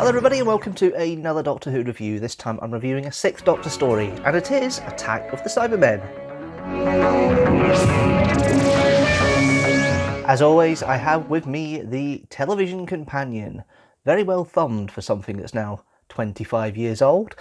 Hello everybody and welcome to another Doctor Who review. This time I'm reviewing a 6th Doctor story, and it is Attack of the Cybermen. As always, I have with me the television companion, very well thumbed for something that's now 25 years old.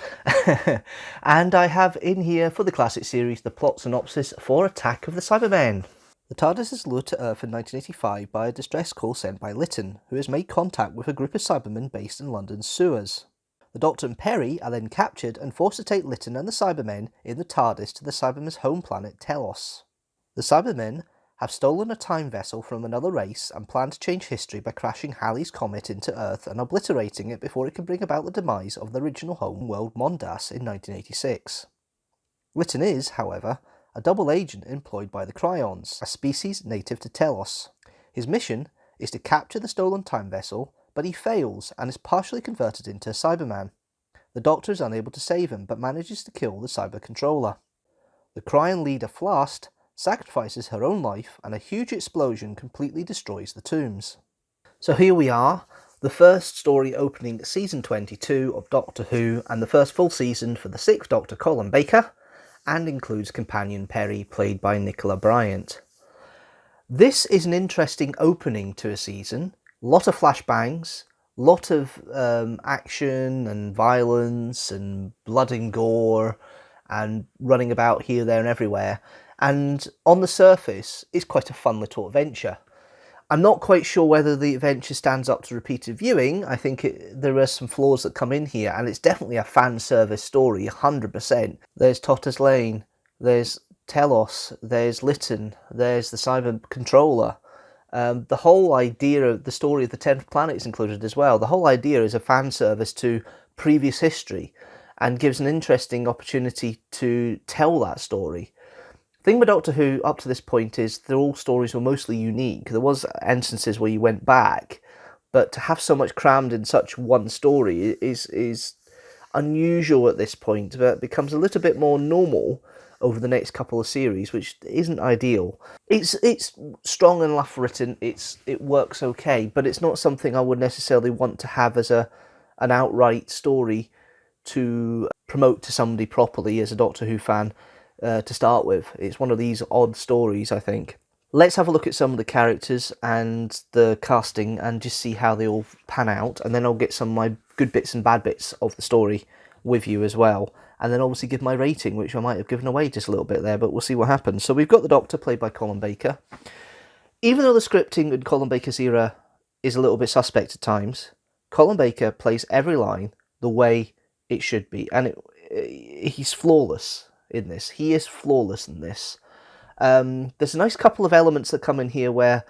And I have in here for the classic series the plot synopsis for Attack of the Cybermen. The TARDIS is lured to Earth in 1985 by a distress call sent by Lytton, who has made contact with a group of Cybermen based in London's sewers. The Doctor and Peri are then captured and forced to take Lytton and the Cybermen in the TARDIS to the Cybermen's home planet Telos. The Cybermen have stolen a time vessel from another race and plan to change history by crashing Halley's Comet into Earth and obliterating it before it can bring about the demise of the original home world Mondas in 1986. Lytton is, however, a double agent employed by the Cryons, a species native to Telos. His mission is to capture the stolen time vessel, but he fails and is partially converted into a Cyberman. The Doctor is unable to save him, but manages to kill the Cyber Controller. The Cryon leader Flast sacrifices her own life, and a huge explosion completely destroys the tombs. So here we are, the first story opening season 22 of Doctor Who, and the first full season for the 6th Doctor Colin Baker, and includes companion Peri, played by Nicola Bryant. This is an interesting opening to a season. Lot of flashbangs, lot of action and violence and blood and gore and running about here, there and everywhere. And on the surface, it's quite a fun little adventure. I'm not quite sure whether the adventure stands up to repeated viewing. I think there are some flaws that come in here, and it's definitely a fan service story, 100%. There's Totter's Lane, there's Telos, there's Lytton, there's the Cyber Controller. The whole idea of the story of the 10th planet is included as well. The whole idea is a fan service to previous history and gives an interesting opportunity to tell that story. The thing with Doctor Who up to this point is all stories were mostly unique. There was instances where you went back, but to have so much crammed in such one story is unusual at this point, but becomes a little bit more normal over the next couple of series, which isn't ideal. It's strong enough written, it works okay, but it's not something I would necessarily want to have as an outright story to promote to somebody properly as a Doctor Who fan. To start with. It's one of these odd stories, I think. Let's have a look at some of the characters and the casting and just see how they all pan out, and then I'll get some of my good bits and bad bits of the story with you as well, and then obviously give my rating, which I might have given away just a little bit there, but we'll see what happens. So we've got the Doctor, played by Colin Baker. Even though the scripting in Colin Baker's era is a little bit suspect at times, Colin Baker plays every line the way it should be, and he's flawless in this. He is flawless in this. There's a nice couple of elements that come in here where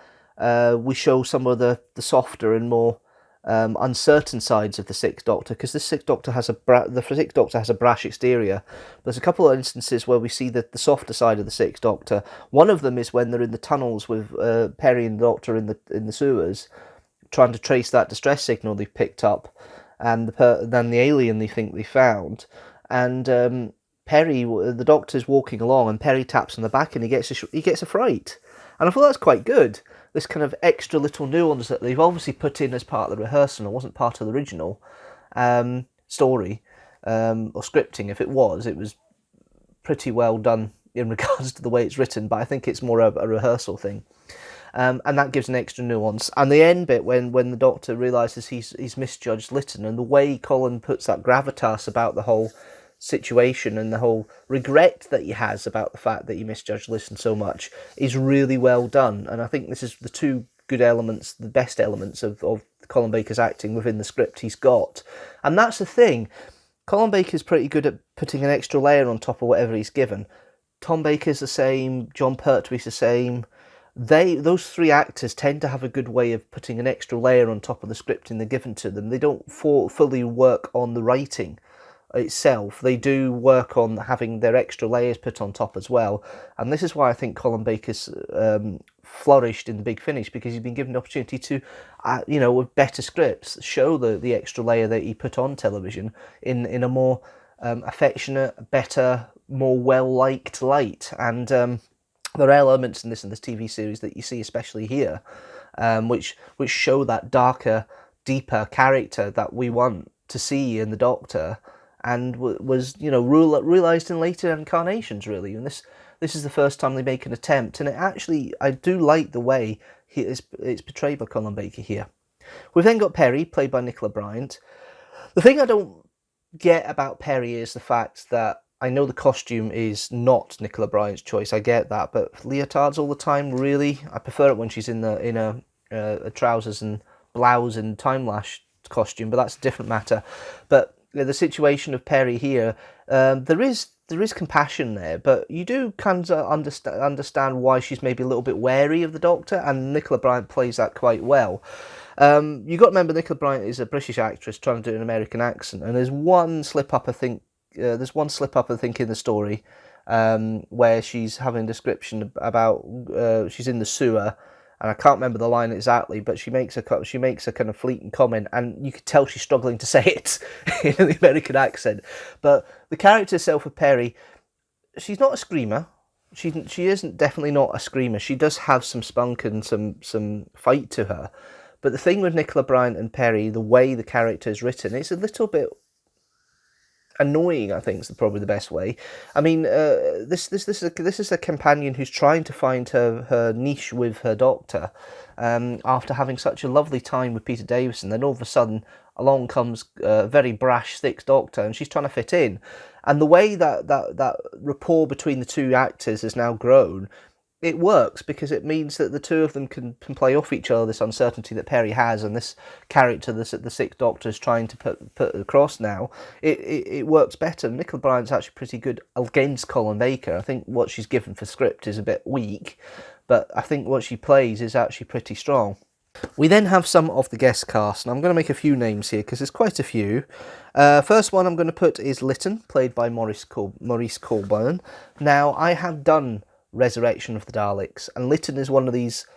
we show some of the softer and more uncertain sides of the 6th Doctor, because the 6th Doctor has a brash exterior. There's a couple of instances where we see the softer side of the 6th Doctor. One of them is when they're in the tunnels with Peri and the Doctor in the sewers, trying to trace that distress signal they've picked up, and then the alien they think they found, and Peri, the Doctor's walking along, and Peri taps on the back, and he gets a fright. And I thought that's quite good. This kind of extra little nuance that they've obviously put in as part of the rehearsal. It wasn't part of the original story or scripting. If it was pretty well done in regards to the way it's written. But I think it's more a rehearsal thing, and that gives an extra nuance. And the end bit when the Doctor realises he's misjudged Lytton, and the way Colin puts that gravitas about the whole situation and the whole regret that he has about the fact that he misjudged Lytton so much is really well done. And I think this is the two good elements, the best elements of Colin Baker's acting within the script he's got. And that's the thing, Colin Baker's pretty good at putting an extra layer on top of whatever he's given. Tom Baker's the same, John Pertwee's the same. Those three actors tend to have a good way of putting an extra layer on top of the scripting they're given to them. They don't fully work on the writing itself. They do work on having their extra layers put on top as well, and this is why I think Colin Baker's flourished in The Big Finish, because he's been given the opportunity to with better scripts show the extra layer that he put on television in a more affectionate, better, more well-liked light. And there are elements in this TV series that you see especially here which show that darker deeper character that we want to see in the Doctor, and was, you know, realised in later incarnations, really. And this is the first time they make an attempt, and it actually, I do like the way it's portrayed by Colin Baker here. We've then got Perry, played by Nicola Bryant. The thing I don't get about Perry is the fact that I know the costume is not Nicola Bryant's choice. I get that, but leotards all the time, really? I prefer it when she's in a trousers and blouse and time lash costume, but that's a different matter. But the situation of Perry here, there is compassion there, but you do kind of understand why she's maybe a little bit wary of the Doctor, and Nicola Bryant plays that quite well. You got to remember, Nicola Bryant is a British actress trying to do an American accent, and there's one slip up I think in the story, where she's having a description about she's in the sewer, and I can't remember the line exactly, but she makes a kind of fleeting comment, and you could tell she's struggling to say it in the American accent. But the character itself of Perry, she's not a screamer. She isn't definitely not a screamer. She does have some spunk and some fight to her. But the thing with Nicola Bryant and Perry, the way the character is written, it's a little bit annoying, I think, is probably the best way. I mean, this is a companion who's trying to find her niche with her Doctor, after having such a lovely time with Peter Davison. Then all of a sudden, along comes a very brash sixth Doctor, and she's trying to fit in. And the way that rapport between the two actors has now grown, it works, because it means that the two of them can play off each other, this uncertainty that Perry has, and this character that the Sixth Doctor is trying to put across now. It works better. Nicola Bryant's actually pretty good against Colin Baker. I think what she's given for script is a bit weak, but I think what she plays is actually pretty strong. We then have some of the guest cast, and I'm going to make a few names here because there's quite a few. First one I'm going to put is Lytton, played by Maurice Colburn. Now, I have done Resurrection of the Daleks, and Lytton is one of these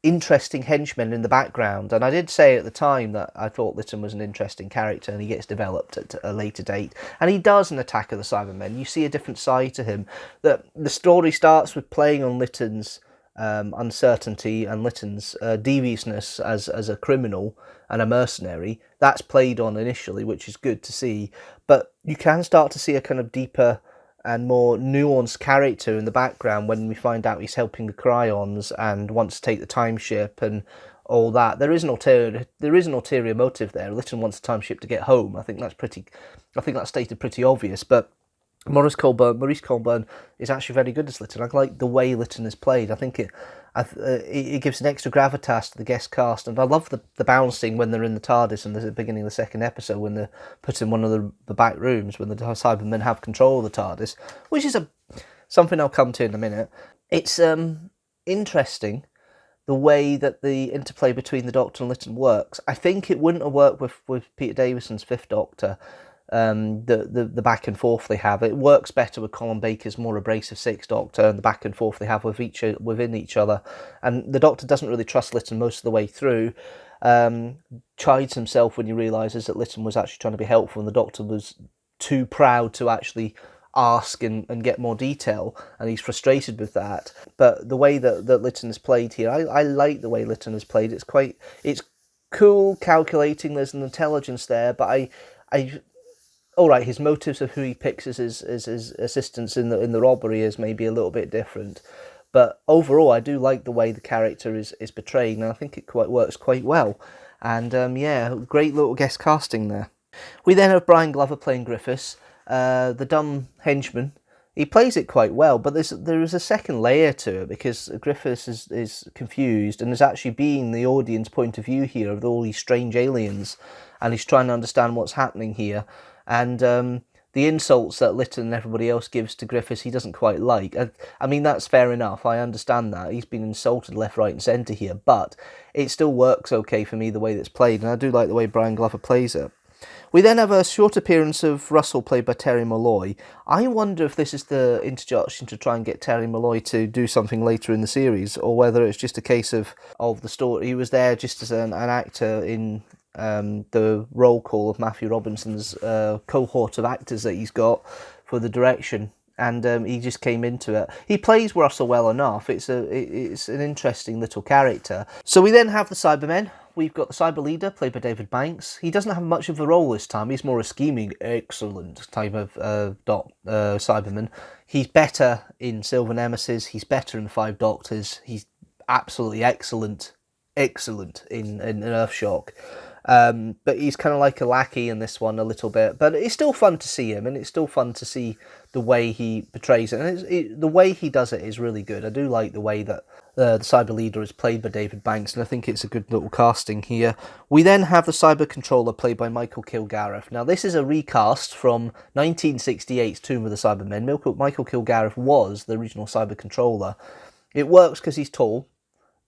interesting henchmen in the background, and I did say at the time that I thought Lytton was an interesting character, and he gets developed at a later date, and he does in Attack of the Cybermen. You see a different side to him. The story starts with playing on Lytton's uncertainty and Lytton's deviousness as a criminal and a mercenary. That's played on initially, which is good to see, but you can start to see a kind of deeper and more nuanced character in the background when we find out he's helping the Cryons and wants to take the time ship and all that. There is an ulterior motive there. Lytton wants the time ship to get home. I think that's stated pretty obvious, but Maurice Colburn is actually very good as Lytton. I like the way Lytton is played. I think it gives an extra gravitas to the guest cast, and I love the bouncing when they're in the TARDIS in the beginning of the second episode, when they're put in one of the back rooms when the Cybermen have control of the TARDIS, which is something I'll come to in a minute. It's interesting the way that the interplay between the Doctor and Lytton works. I think it wouldn't have worked with Peter Davison's Fifth Doctor. The back and forth they have. It works better with Colin Baker's more abrasive Sixth Doctor, and the back and forth they have within each other. And the Doctor doesn't really trust Lytton most of the way through. Chides himself when he realises that Lytton was actually trying to be helpful, and the Doctor was too proud to actually ask and get more detail, and he's frustrated with that. But the way that Lytton is played here, I like the way Lytton is played. It's cool, calculating. There's an intelligence there, but I all right, his motives of who he picks as his assistants in the robbery is maybe a little bit different, but overall I do like the way the character is portrayed, and I think it works quite well. And yeah, great little guest casting there. We then have Brian Glover playing Griffiths, the dumb henchman. He plays it quite well, but there is a second layer to it, because Griffiths is confused and is actually being the audience point of view here of all these strange aliens, and he's trying to understand what's happening here. And the insults that Lytton and everybody else gives to Griffiths, he doesn't quite like. I mean, that's fair enough. I understand that. He's been insulted left, right and centre here. But it still works okay for me, the way that's played. And I do like the way Brian Glover plays it. We then have a short appearance of Russell, played by Terry Malloy. I wonder if this is the interjection to try and get Terry Malloy to do something later in the series, or whether it's just a case of the story. He was there just as an actor in the roll call of Matthew Robinson's cohort of actors that he's got for the direction. and he just came into it. He plays Russell well enough. It's an interesting little character. So we then have the Cybermen. We've got the Cyber Leader, played by David Banks. He doesn't have much of a role this time. He's more a scheming, excellent type of Cyberman. He's better in Silver Nemesis. He's better in Five Doctors. He's absolutely excellent in Earthshock. But he's kind of like a lackey in this one a little bit. But it's still fun to see him, and it's still fun to see the way he portrays it. And the way he does it is really good. I do like the way that the Cyber Leader is played by David Banks, and I think it's a good little casting here. We then have the Cyber Controller, played by Michael Kilgareth. Now, this is a recast from 1968's Tomb of the Cybermen. Michael Kilgareth was the original Cyber Controller. It works because he's tall,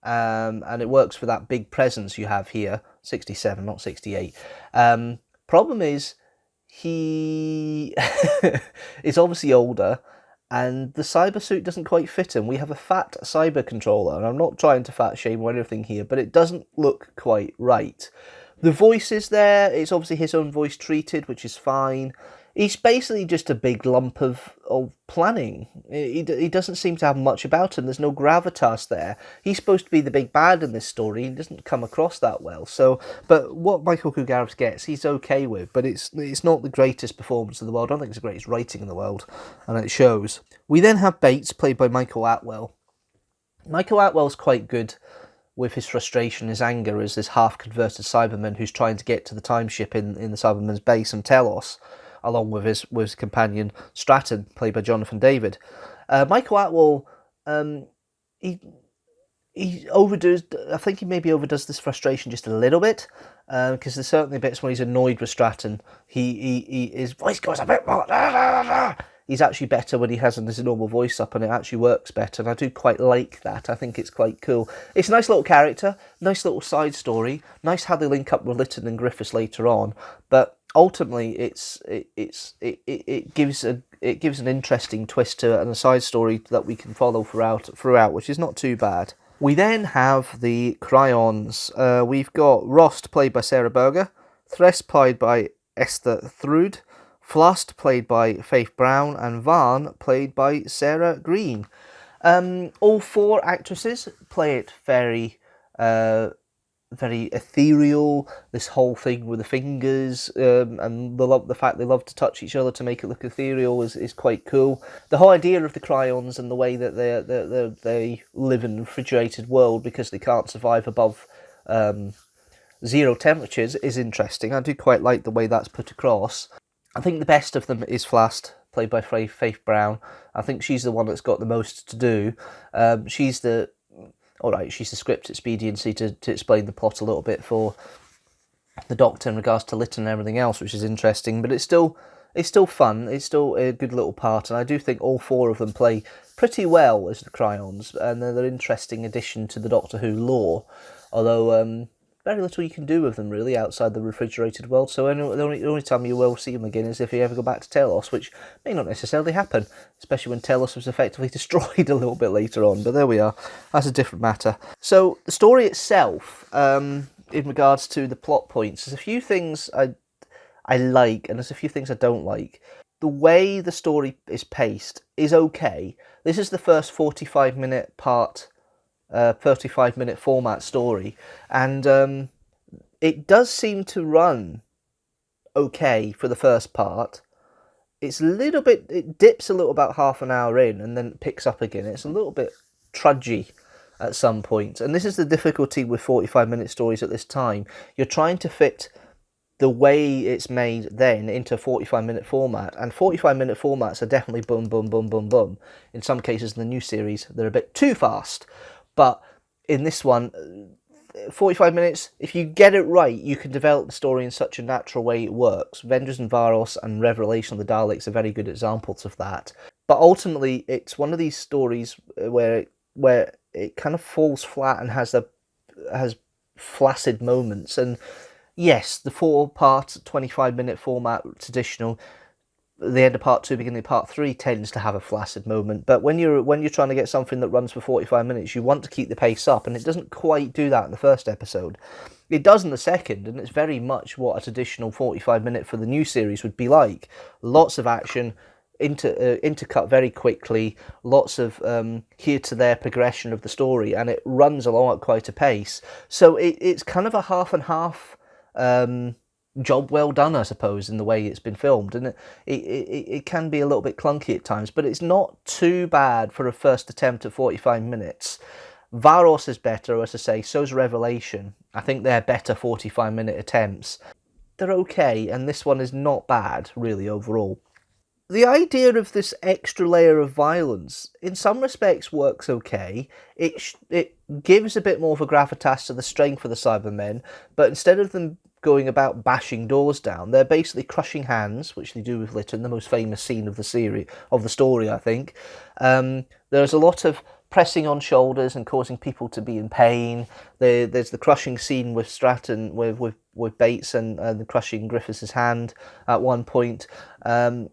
and it works for that big presence you have here. 67, not 68. Problem is, he is obviously older, and the cyber suit doesn't quite fit him. We have a fat cyber controller, and I'm not trying to fat shame or anything here, but it doesn't look quite right. The voice is there. It's obviously his own voice treated, which is fine. He's basically just a big lump of planning. He doesn't seem to have much about him. There's no gravitas there. He's supposed to be the big bad in this story. He doesn't come across that well. So, but what Michael Kilgareth gets, he's okay with. But it's not the greatest performance in the world. I don't think it's the greatest writing in the world, and it shows. We then have Bates, played by Michael Atwell. Michael Atwell's quite good with his frustration, his anger, as this half-converted Cyberman who's trying to get to the time ship in the Cyberman's base and Telos, along with his companion Stratton, played by Jonathan David. Michael Atwell, he overdoes. I think he maybe overdoes this frustration just a little bit, because there's certainly bits when he's annoyed with Stratton. His voice goes a bit more. He's actually better when he has his normal voice up, and it actually works better, and I do quite like that. I think it's quite cool. It's a nice little character, nice little side story, nice how they link up with Lytton and Griffiths later on, but ultimately it gives an interesting twist to it, and a side story that we can follow throughout, which is not too bad. We then have the Cryons. We've got Rost, played by Sarah Berger, Thress, played by Esther Thrude, Flust, played by Faith Brown, and Varn, played by Sarah Green. All four actresses play it very ethereal. This whole thing with the fingers, and the fact they love to touch each other to make it look ethereal is quite cool. The whole idea of the Cryons and the way that they live in a refrigerated world because they can't survive above 0 temperatures is interesting. I do quite like the way that's put across. I think the best of them is Flast, played by Faith Brown. I think she's the one that's got the most to do. She's the script expediency to explain the plot a little bit for the Doctor in regards to Lytton and everything else, which is interesting. But it's still fun. It's still a good little part, and I do think all four of them play pretty well as the Cryons, and they're an interesting addition to the Doctor Who lore. Although very little you can do with them really outside the refrigerated world. So the only time you will see them again is if you ever go back to Telos, which may not necessarily happen, especially when Telos was effectively destroyed a little bit later on. But there we are. That's a different matter. So the story itself, in regards to the plot points, there's a few things I like, and there's a few things I don't like. The way the story is paced is okay. This is the first 45-minute part. 35-minute format story, and it does seem to run okay for the first part. It dips a little about half an hour in and then it picks up again. It's a little bit trudgy at some point, and this is the difficulty with 45-minute stories at this time. You're trying to fit the way it's made then into a 45-minute format, and 45-minute formats are definitely boom, boom, boom, boom, boom. In some cases in the new series, they're a bit too fast. But in this one, 45 minutes, if you get it right, you can develop the story in such a natural way it works. Vengeance and Varos and Revelation of the Daleks are very good examples of that. But ultimately, it's one of these stories where it kind of falls flat and has flaccid moments. And yes, the 4-part, 25-minute format, traditional, the end of part 2, beginning of part 3 tends to have a flaccid moment, but when you're trying to get something that runs for 45 minutes, you want to keep the pace up, and it doesn't quite do that in the first episode. It does in the second, and it's very much what a traditional 45-minute for the new series would be like. Lots of action, intercut very quickly, lots of here to there progression of the story, and it runs along at quite a pace. So it's kind of a half and half job well done, I suppose, in the way it's been filmed, and it can be a little bit clunky at times, but it's not too bad for a first attempt at 45 minutes. Varos is better, as I say, so's Revelation. I think they're better 45-minute attempts. They're okay, and this one is not bad, really, overall. The idea of this extra layer of violence, in some respects, works okay. It gives a bit more of a gravitas to the strength of the Cybermen, but instead of them going about bashing doors down, they're basically crushing hands, which they do with Lytton, the most famous scene of the series, of the story, I think. There's a lot of pressing on shoulders and causing people to be in pain. There's the crushing scene with Stratton, with Bates and crushing Griffiths' hand at one point. The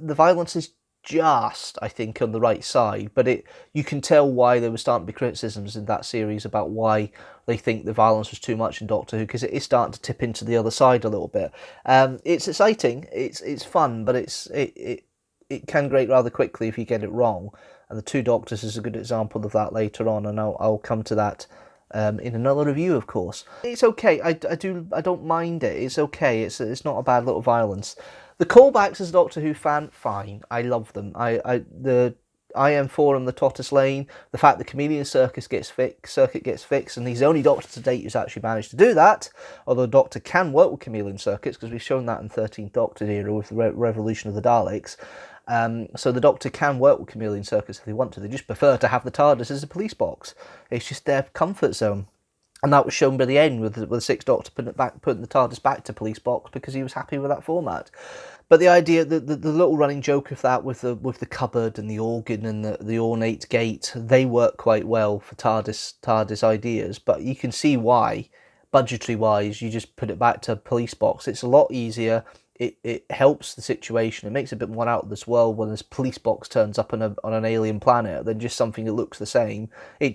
violence is just, I think, on the right side, but you can tell why there were starting to be criticisms in that series about why they think the violence was too much in Doctor Who, because it is starting to tip into the other side a little bit. It's exciting, it's fun, but it can grate rather quickly if you get it wrong. And the Two Doctors is a good example of that later on, and I'll come to that in another review, of course. It's okay. I don't mind it. It's okay. It's not a bad little violence. The callbacks as a Doctor Who fan, fine. I love them. The IM Forum, the Tortoise Lane, the fact the Chameleon Circuit gets fixed, and he's the only Doctor to date who's actually managed to do that. Although the Doctor can work with Chameleon Circuits, because we've shown that in 13th Doctor era with the Revolution of the Daleks. So the Doctor can work with Chameleon Circuits if they want to. They just prefer to have the TARDIS as a police box. It's just their comfort zone. And that was shown by the end with the Sixth Doctor putting the TARDIS back to police box because he was happy with that format. But the idea, the little running joke of that with the cupboard and the organ and the ornate gate, they work quite well for TARDIS ideas. But you can see why, budgetary wise, you just put it back to police box. It's a lot easier. It helps the situation. It makes it a bit more out of this world when this police box turns up on an alien planet than just something that looks the same. I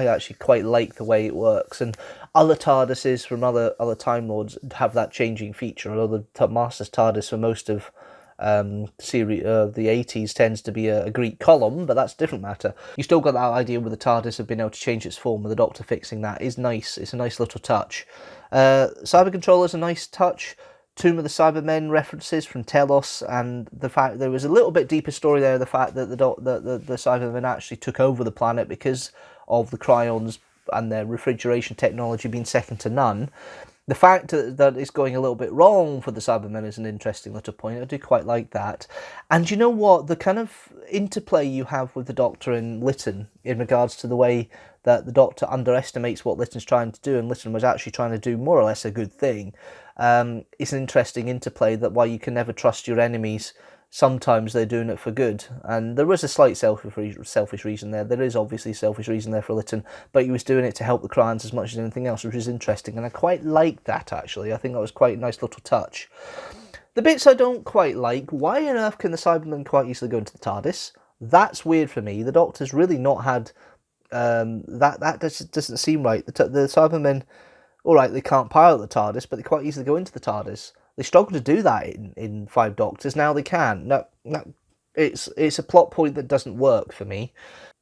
actually quite like the way it works. And other TARDISes from other Time Lords have that changing feature. Although the Master's TARDIS for most of the 80s tends to be a Greek column, but that's a different matter. You still got that idea with the TARDIS of being able to change its form, with the Doctor fixing that is nice. It's a nice little touch. Cyber Controller's a nice touch. Tomb of the Cybermen references from Telos, and the fact there was a little bit deeper story there, the fact that the Cybermen actually took over the planet because of the Cryons and their refrigeration technology being second to none. The fact that it's going a little bit wrong for the Cybermen is an interesting little point. I do quite like that. And you know what? The kind of interplay you have with the Doctor and Lytton in regards to the way that the Doctor underestimates what Lytton's trying to do, and Lytton was actually trying to do more or less a good thing. It's an interesting interplay that why you can never trust your enemies. Sometimes they're doing it for good, and there was a slight selfish reason there. There is obviously a selfish reason there for Lytton, but he was doing it to help the Cryons as much as anything else, which is interesting, and I quite liked that, actually. I think that was quite a nice little touch. The bits I don't quite like, why on earth can the Cybermen quite easily go into the TARDIS? That's weird for me. The Doctor's really not had... that doesn't seem right. The Cybermen, alright, they can't pilot the TARDIS, but they quite easily go into the TARDIS. They struggled to do that in Five Doctors. Now they can. No, it's a plot point that doesn't work for me.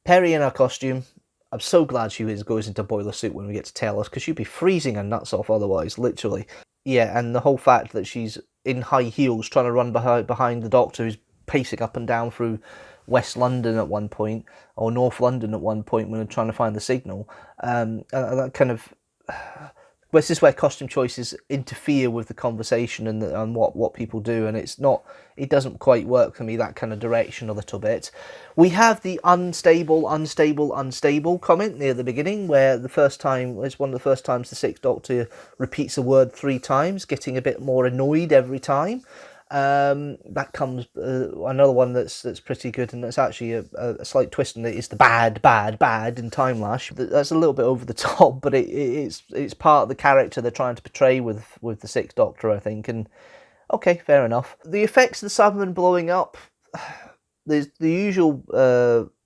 Peri in her costume. I'm so glad she goes into boiler suit when we get to Telos, because she'd be freezing her nuts off otherwise, literally. Yeah, and the whole fact that she's in high heels trying to run behind the Doctor, who's pacing up and down through West London at one point, or North London at one point when they're trying to find the signal. That kind of... This is where costume choices interfere with the conversation and what people do, and it doesn't quite work for me, that kind of direction a little bit. We have the unstable comment near the beginning, where it's one of the first times the Sixth Doctor repeats a word 3 times, getting a bit more annoyed every time. That comes another one that's pretty good, and that's actually a slight twist in it, is the bad in Time Lash. That's a little bit over the top, but it's part of the character they're trying to portray with the Sixth Doctor, I think. And okay, fair enough. The effects of the Cybermen blowing up, there's the usual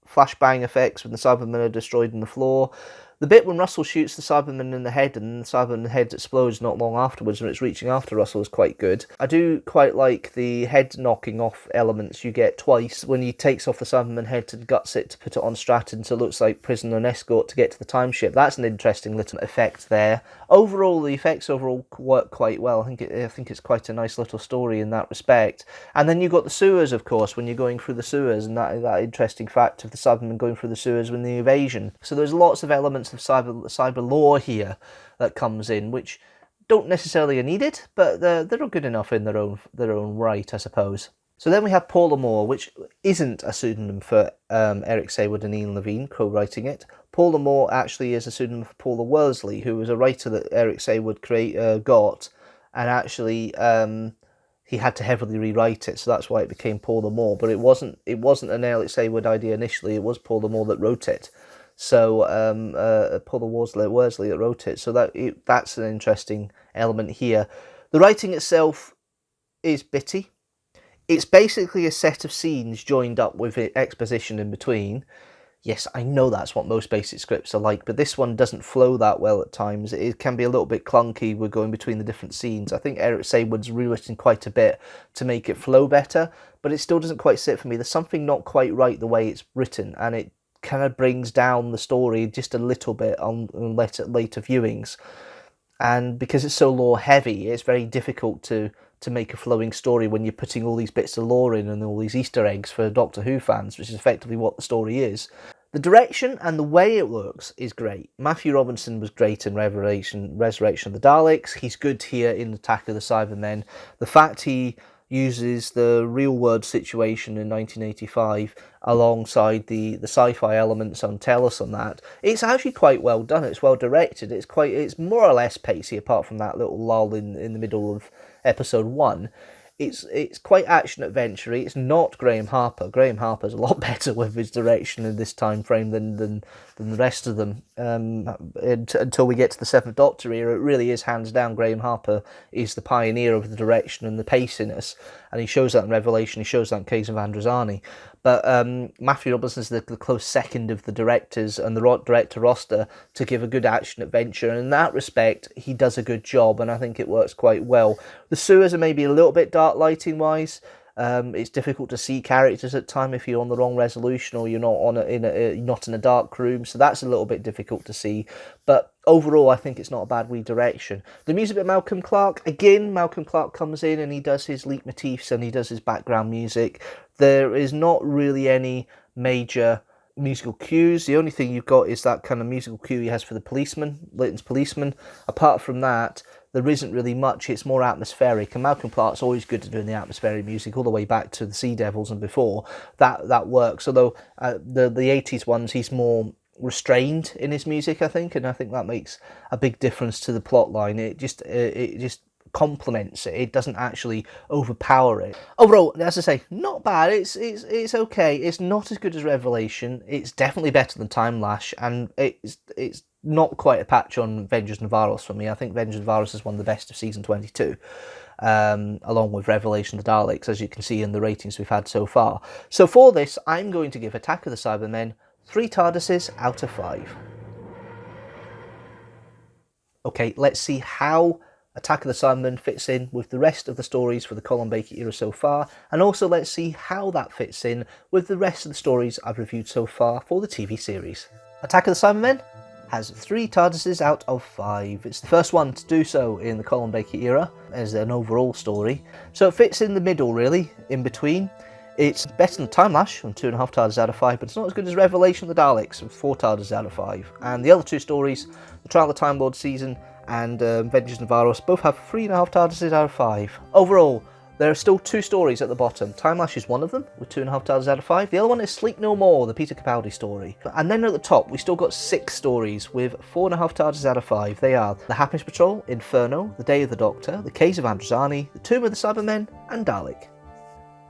flashbang effects when the Cybermen are destroyed on the floor. The bit when Russell shoots the Cyberman in the head and the Cyberman head explodes not long afterwards when it's reaching after Russell is quite good. I do quite like the head knocking off elements you get twice when he takes off the Cyberman head and guts it to put it on Stratton so it looks like prisoner and escort to get to the time ship. That's an interesting little effect there. Overall, the effects overall work quite well. I think it's quite a nice little story in that respect. And then you've got the sewers, of course, when you're going through the sewers, and that interesting fact of the Cybermen going through the sewers when the invasion. So there's lots of elements of cyber lore here that comes in, which don't necessarily are needed, but they're good enough in their own right, I suppose. So then we have Paula Moore, which isn't a pseudonym for Eric Saywood and Ian Levine co-writing it. Paula Moore actually is a pseudonym for Paula Worsley, who was a writer that Eric Saywood got, and actually he had to heavily rewrite it, so that's why it became Paula Moore. But it wasn't an Eric Saywood idea initially. It was Paula Moore that wrote it. So Paula Worsley that wrote it. So that's an interesting element here. The writing itself is bitty. It's basically a set of scenes joined up with exposition in between. Yes, I know that's what most basic scripts are like, but this one doesn't flow that well at times. It can be a little bit clunky with going between the different scenes. I think Eric Saywood's rewritten quite a bit to make it flow better, but it still doesn't quite sit for me. There's something not quite right the way it's written, and it kind of brings down the story just a little bit on later viewings. And because it's so lore heavy, it's very difficult to make a flowing story when you're putting all these bits of lore in and all these Easter eggs for Doctor Who fans, which is effectively what the story is. The direction and the way it looks is great. Matthew Robinson was great in Resurrection of the Daleks. He's good here in Attack of the Cybermen. The fact he uses the real-world situation in 1985 alongside the sci-fi elements on Tellus on that, it's actually quite well done. It's well directed. It's more or less pacey, apart from that little lull in the middle of episode 1. It's quite action-adventure-y. It's not Graham Harper. Graham Harper's a lot better with his direction in this time frame than the rest of them. Until we get to the Seventh Doctor era, it really is hands down. Graham Harper is the pioneer of the direction and the paciness, and he shows that in Revelation. He shows that in Case of Androzani. But Matthew Robinson is the close second of the directors and the director roster to give a good action adventure. And in that respect, he does a good job, and I think it works quite well. The sewers are maybe a little bit dark lighting wise. It's difficult to see characters at time if you're on the wrong resolution or you're not not in a dark room, so that's a little bit difficult to see. But overall, I think it's not a bad redirection. The music by Malcolm Clarke, again, Malcolm Clarke comes in and he does his leitmotifs and he does his background music. There is not really any major musical cues. The only thing you've got is that kind of musical cue he has for the policeman, Leighton's policeman. Apart from that, there isn't really much. It's more atmospheric, and Malcolm Clarke's always good at doing the atmospheric music all the way back to the Sea Devils and before. That works, although the 80s ones, he's more restrained in his music, I think, and I think that makes a big difference to the plot line. It just complements it. It doesn't actually overpower it. Overall, as I say, not bad. It's okay. It's not as good as Revelation. It's definitely better than Time Lash, and it's not quite a patch on Vengeance Navaros for me. I think Vengeance Navaros is one of the best of season 22, along with Revelation of the Daleks, as you can see in the ratings we've had so far. So for this, I'm going to give Attack of the Cybermen 3 TARDISes out of 5. Okay, let's see how Attack of the Cybermen fits in with the rest of the stories for the Colin Baker era so far, and also let's see how that fits in with the rest of the stories I've reviewed so far for the TV series. Attack of the Cybermen has 3 TARDISes out of 5. It's the first one to do so in the Colin Baker era as an overall story, so it fits in the middle really, in between. It's better than Time Lash on 2.5 TARDIS out of 5, but it's not as good as Revelation of the Daleks with 4 TARDIS out of 5. And the other 2 stories, The Trial of the Time Lord season and Vengeance Navaros, both have 3.5 TARDISes out of 5. Overall, there are still 2 stories at the bottom. Time Lash is one of them, with 2.5 TARDIS out of 5. The other one is Sleep No More, the Peter Capaldi story. And then at the top, we still got 6 stories with 4.5 TARDIS out of 5. They are The Happiness Patrol, Inferno, The Day of the Doctor, The Case of Androzani, The Tomb of the Cybermen, and Dalek.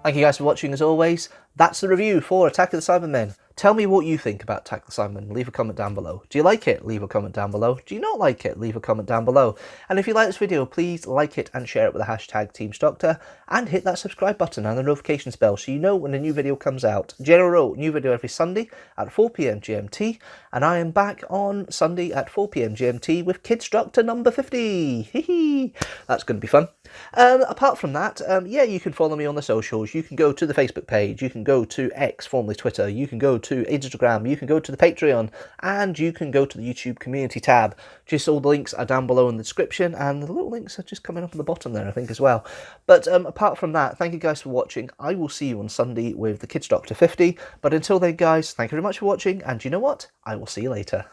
Thank you guys for watching as always. That's the review for Attack of the Cybermen. Tell me what you think about Attack of the Cybermen. Leave a comment down below. Do you like it? Leave a comment down below. Do you not like it? Leave a comment down below. And if you like this video, please like it and share it with the hashtag teamstructor, and hit that subscribe button and the notifications bell so you know when a new video comes out. General rule, new video every Sunday at 4 PM GMT, and I am back on Sunday at 4 PM GMT with Kidstructor number 50. Hee. That's going to be fun. Apart from that, yeah, you can follow me on the socials. You can go to the Facebook page. You can go to X, formerly Twitter. You can go to Instagram. You can go to the Patreon, and you can go to the YouTube community tab. Just all the links are down below in the description, and the little links are just coming up on the bottom there, I think, as well. But apart from that, thank you guys for watching. I will see you on Sunday with the Kidstructor 50. But until then, guys, thank you very much for watching, and you know what? I will see you later.